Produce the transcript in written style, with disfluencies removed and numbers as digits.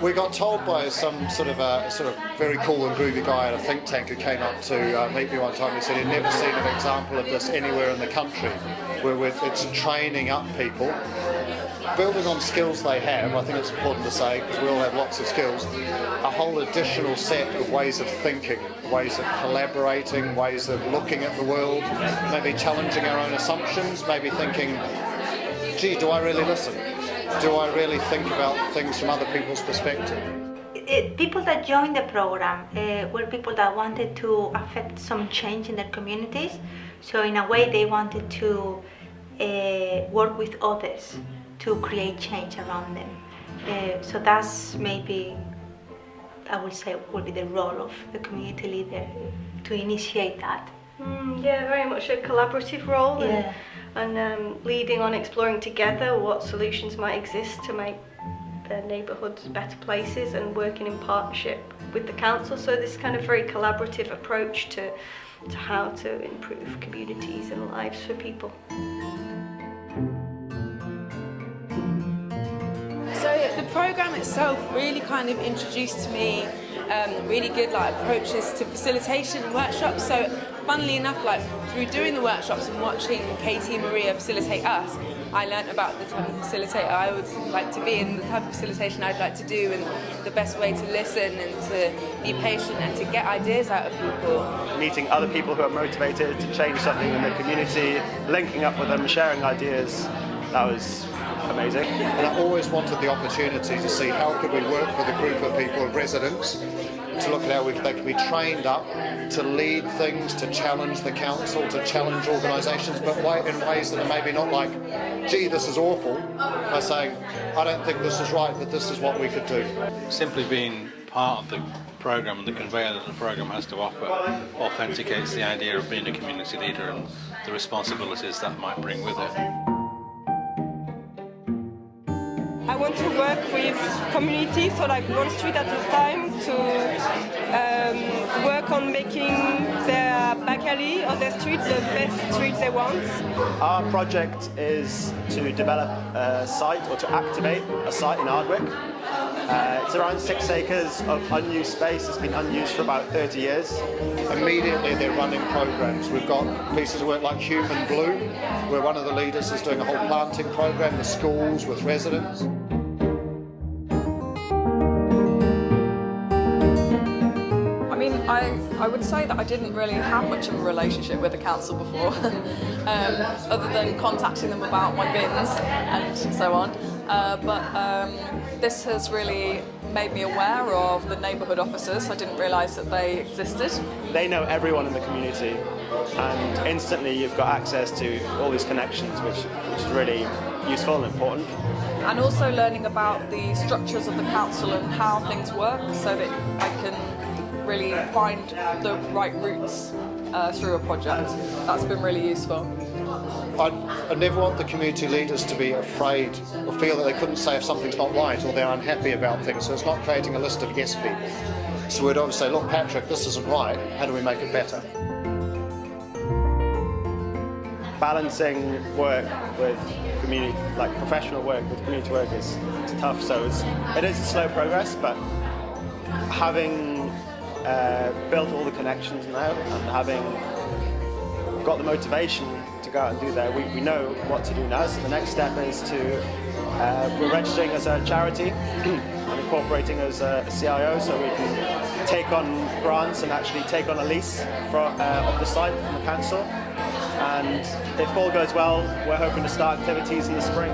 We got told by some sort of very cool and groovy guy at a think tank who came up to meet me one time. He said he'd never seen an example of this anywhere in the country, where it's training up people, building on skills they have. I think it's important to say, because we all have lots of skills, a whole additional set of ways of thinking, ways of collaborating, ways of looking at the world, maybe challenging our own assumptions, maybe thinking, gee, do I really listen? Do I really think about things from other people's perspective? People that joined the program were people that wanted to affect some change in their communities. So in a way they wanted to work with others to create change around them. So that's maybe, I would say, would be the role of the community leader, to initiate that. Yeah, very much a collaborative role. Yeah. And leading on exploring together what solutions might exist to make their neighbourhoods better places, and working in partnership with the council. So this kind of very collaborative approach to how to improve communities and lives for people. So the programme itself really kind of introduced to me really good approaches to facilitation and workshops. So funnily enough, through doing the workshops and watching Katie and Maria facilitate us, I learnt about the type of facilitator I would like to be, and the type of facilitation I'd like to do, and the best way to listen and to be patient and to get ideas out of people. Meeting other people who are motivated to change something in the community, linking up with them, sharing ideas, that was amazing. And I always wanted the opportunity to see how could we work with a group of people, residents, to look at how they can be trained up to lead things, to challenge the council, to challenge organisations, but in ways that are maybe not like, gee, this is awful, by saying, I don't think this is right, but this is what we could do. Simply being part of the programme and the conveyor that the programme has to offer authenticates the idea of being a community leader and the responsibilities that might bring with it. I want to work with community, so one street at a time, to work on making their back alley or their street the best street they want. Our project is to develop a site, or to activate a site in Ardwick. It's around 6 acres of unused space. It's been unused for about 30 years. Immediately they're running programs. We've got pieces of work like Human Bloom, where one of the leaders is doing a whole planting program with schools, with residents. I would say that I didn't really have much of a relationship with the council before, other than contacting them about my bins and so on. But this has really made me aware of the neighbourhood officers. I didn't realise that they existed. They know everyone in the community, and instantly you've got access to all these connections, which is really useful and important. And also learning about the structures of the council and how things work, so that I can really find the right routes through a project. That's been really useful. I never want the community leaders to be afraid or feel that they couldn't say if something's not right or they're unhappy about things. So it's not creating a list of yes people. So we'd always say, look, Patrick, this isn't right. How do we make it better? Balancing work with community, professional work with community work is tough. So it is a slow progress, but having built all the connections now and having got the motivation to go out and do that, we know what to do now. So the next step is we're registering as a charity and incorporating as a CIO, so we can take on grants and actually take on a lease of the site from the council. And if all goes well, we're hoping to start activities in the spring.